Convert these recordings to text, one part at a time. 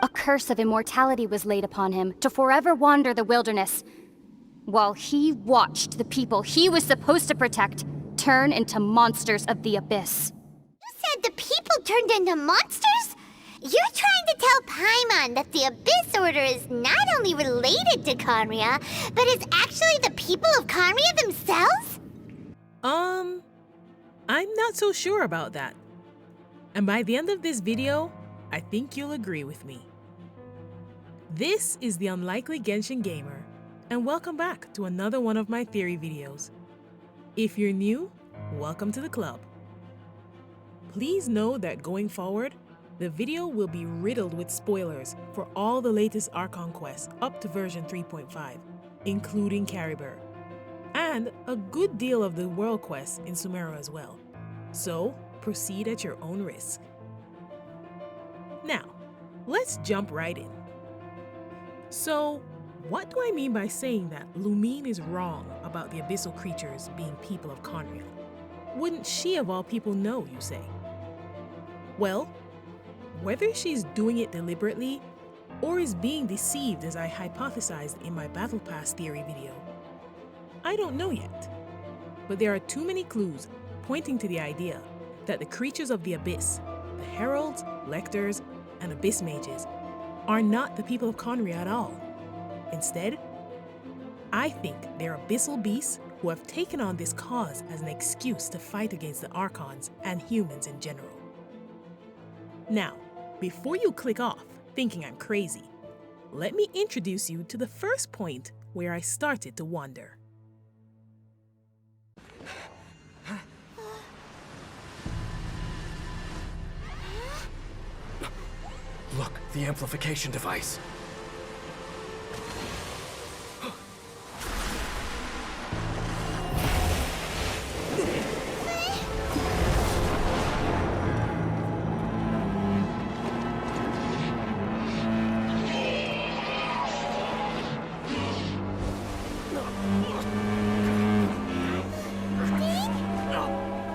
a curse of immortality was laid upon him to forever wander the wilderness, while he watched the people he was supposed to protect turn into monsters of the abyss. You said the people turned into monsters? You're trying to tell Paimon that the Abyss Order is not only related to Khaenri'ah, but is actually the people of Khaenri'ah themselves? I'm not so sure about that. And by the end of this video, I think you'll agree with me. This is the Unlikely Genshin Gamer, and welcome back to another one of my theory videos. If you're new, welcome to the club. Please know that going forward, the video will be riddled with spoilers for all the latest Archon quests up to version 3.5, including Khaenri'ah, and a good deal of the world quests in Sumeru as well. So, proceed at your own risk. Now, let's jump right in. So, what do I mean by saying that Lumine is wrong about the abyssal creatures being people of Khaenri'ah? Wouldn't she of all people know, you say? Well, whether she's doing it deliberately or is being deceived as I hypothesized in my Battle Pass theory video, I don't know yet. But there are too many clues pointing to the idea that the creatures of the Abyss, the Heralds, Lectors, and Abyss Mages, are not the people of Khaenri'ah at all. Instead, I think they're abyssal beasts who have taken on this cause as an excuse to fight against the Archons and humans in general. Now, before you click off thinking I'm crazy, let me introduce you to the first point where I started to wonder. Look, the amplification device.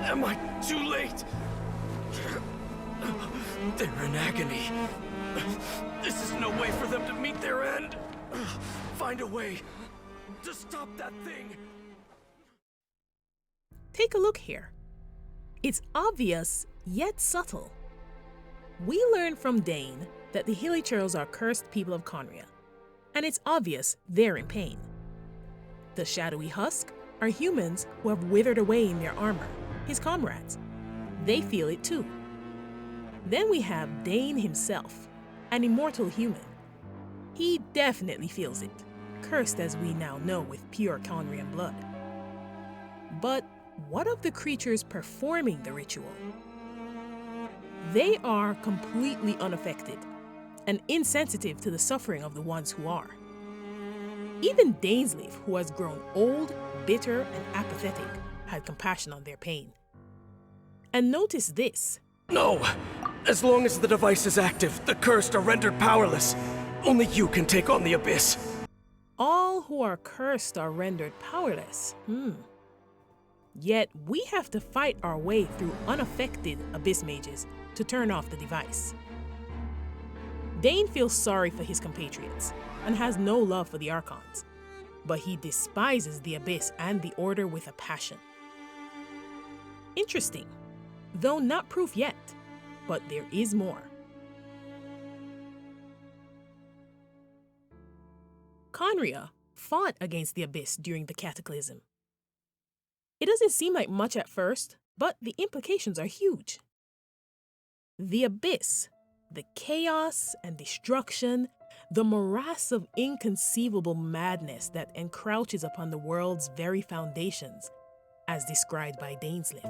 Am I too late? They're in agony. This is no way for them to meet their end. Find a way to stop that thing. Take a look here. It's obvious, yet subtle. We learn from Dain that the Hilichurls are cursed people of Khaenri'ah, and it's obvious they're in pain. The Shadowy Husk are humans who have withered away in their armor, his comrades. They feel it too. Then we have Dain himself, an immortal human. He definitely feels it, cursed as we now know with pure Khaenri'ah blood. But what of the creatures performing the ritual? They are completely unaffected and insensitive to the suffering of the ones who are. Even Dainslief, who has grown old, bitter, and apathetic, had compassion on their pain. And notice this. No! As long as the device is active, the cursed are rendered powerless. Only you can take on the Abyss. All who are cursed are rendered powerless. Yet we have to fight our way through unaffected Abyss Mages to turn off the device. Dain feels sorry for his compatriots and has no love for the Archons, but he despises the Abyss and the Order with a passion. Interesting, though not proof yet, but there is more. Khaenri'ah fought against the Abyss during the Cataclysm. It doesn't seem like much at first, but the implications are huge. The Abyss, the chaos and destruction, the morass of inconceivable madness that encroaches upon the world's very foundations, as described by Dainslief,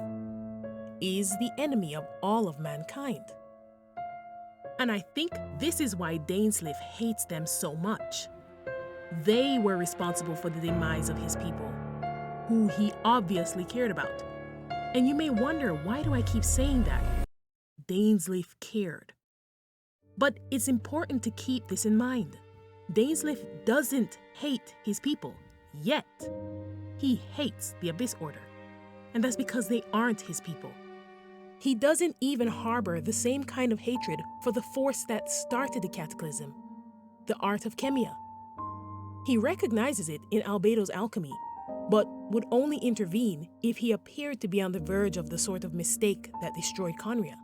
is the enemy of all of mankind. And I think this is why Dainslief hates them so much. They were responsible for the demise of his people, who he obviously cared about. And you may wonder, why do I keep saying that? Dainslief cared. But it's important to keep this in mind. Dainslief doesn't hate his people, yet. He hates the Abyss Order. And that's because they aren't his people. He doesn't even harbor the same kind of hatred for the force that started the cataclysm, the art of khaenri'ah. He recognizes it in Albedo's alchemy, but would only intervene if he appeared to be on the verge of the sort of mistake that destroyed Khaenri'ah.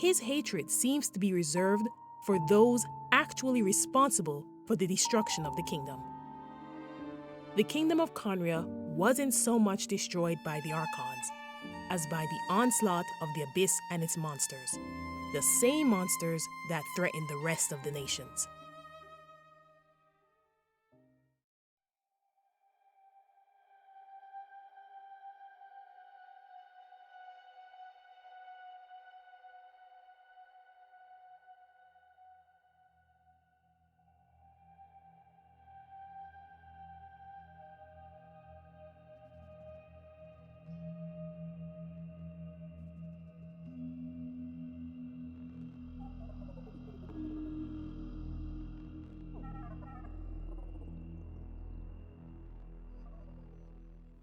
His hatred seems to be reserved for those actually responsible for the destruction of the kingdom. The kingdom of Khaenri'ah wasn't so much destroyed by the Archons as by the onslaught of the Abyss and its monsters, the same monsters that threatened the rest of the nations.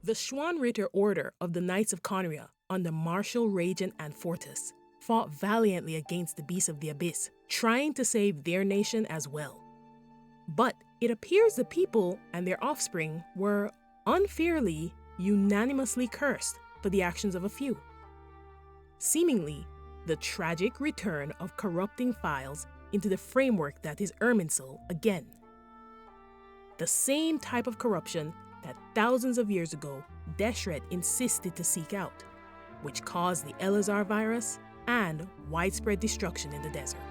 The Schwanritter Order of the Knights of Khaenri'ah under Marshal Regent and Fortis fought valiantly against the Beasts of the Abyss, trying to save their nation as well. But it appears the people and their offspring were unfairly, unanimously cursed for the actions of a few. Seemingly, the tragic return of corrupting files into the framework that is Irminsul again. The same type of corruption that thousands of years ago Deshret insisted to seek out, which caused the Elazar virus and widespread destruction in the desert.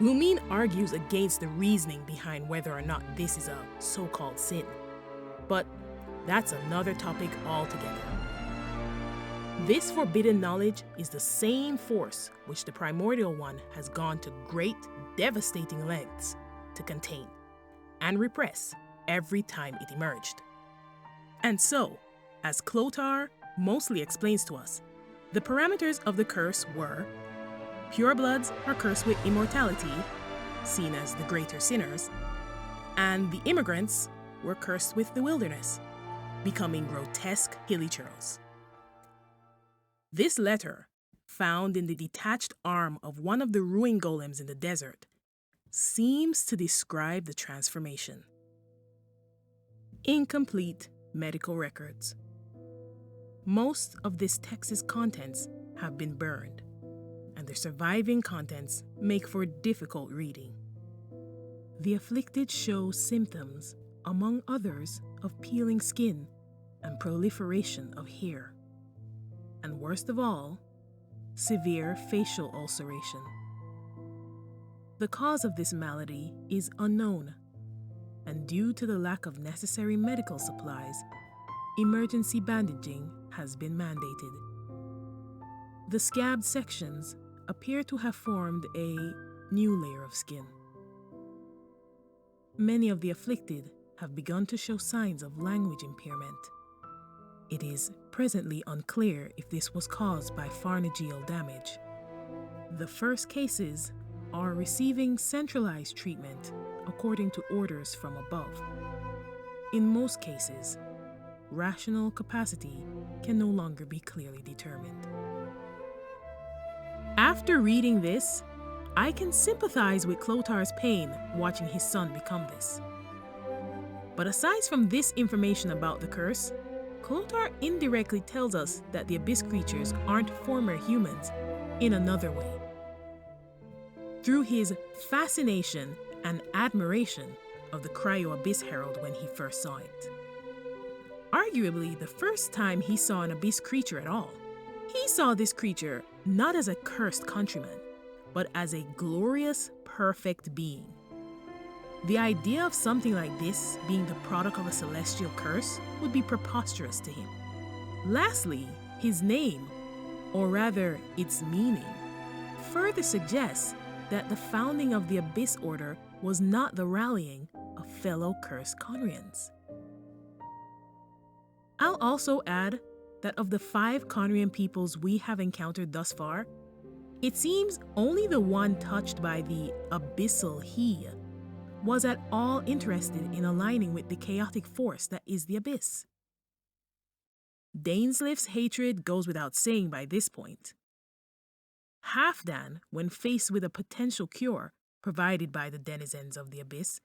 Lumine argues against the reasoning behind whether or not this is a so-called sin, but that's another topic altogether. This forbidden knowledge is the same force which the Primordial One has gone to great, devastating lengths to contain and repress every time it emerged. And so, as Clothar mostly explains to us, the parameters of the curse were: purebloods are cursed with immortality, seen as the greater sinners, and the immigrants were cursed with the wilderness, becoming grotesque hilly churls. This letter, found in the detached arm of one of the ruin golems in the desert, seems to describe the transformation. Incomplete medical records. Most of this text's contents have been burned, and the surviving contents make for difficult reading. The afflicted show symptoms, among others, of peeling skin and proliferation of hair, and worst of all, severe facial ulceration. The cause of this malady is unknown, and due to the lack of necessary medical supplies, emergency bandaging has been mandated. The scabbed sections appear to have formed a new layer of skin. Many of the afflicted have begun to show signs of language impairment. It is presently unclear if this was caused by pharyngeal damage. The first cases are receiving centralized treatment according to orders from above. In most cases, rational capacity can no longer be clearly determined. After reading this, I can sympathize with Clothar's pain watching his son become this. But aside from this information about the curse, Clothar indirectly tells us that the Abyss creatures aren't former humans in another way. Through his fascination and admiration of the Cryo Abyss Herald when he first saw it. Arguably the first time he saw an Abyss creature at all. He saw this creature not as a cursed countryman, but as a glorious, perfect being. The idea of something like this being the product of a celestial curse would be preposterous to him. Lastly, his name, or rather its meaning, further suggests that the founding of the Abyss Order was not the rallying of fellow cursed Khaenri'ahs. I'll also add that of the 5 Khaenri'ah peoples we have encountered thus far, it seems only the one touched by the Abyssal He was at all interested in aligning with the chaotic force that is the Abyss. Dainslief's hatred goes without saying by this point. Halfdan, when faced with a potential cure provided by the denizens of the Abyss,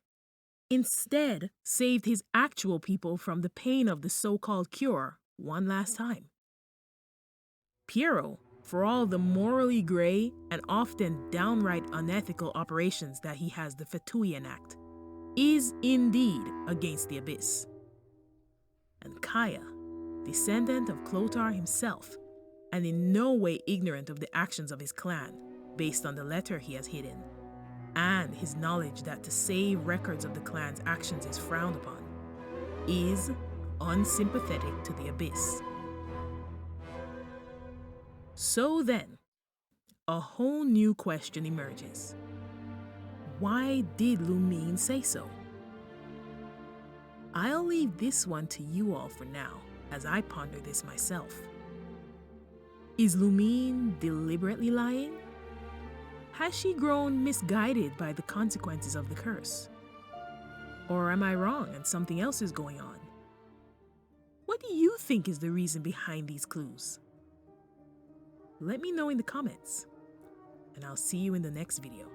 instead saved his actual people from the pain of the so-called cure one last time. Piero, for all the morally gray and often downright unethical operations that he has the Fatui enact, is indeed against the Abyss. And Kaya, descendant of Clothar himself, and in no way ignorant of the actions of his clan based on the letter he has hidden, and his knowledge that to save records of the clan's actions is frowned upon, is unsympathetic to the Abyss. So then, a whole new question emerges. Why did Lumine say so? I'll leave this one to you all for now, as I ponder this myself. Is Lumine deliberately lying? Has she grown misguided by the consequences of the curse? Or am I wrong and something else is going on? What do you think is the reason behind these clues? Let me know in the comments, and I'll see you in the next video.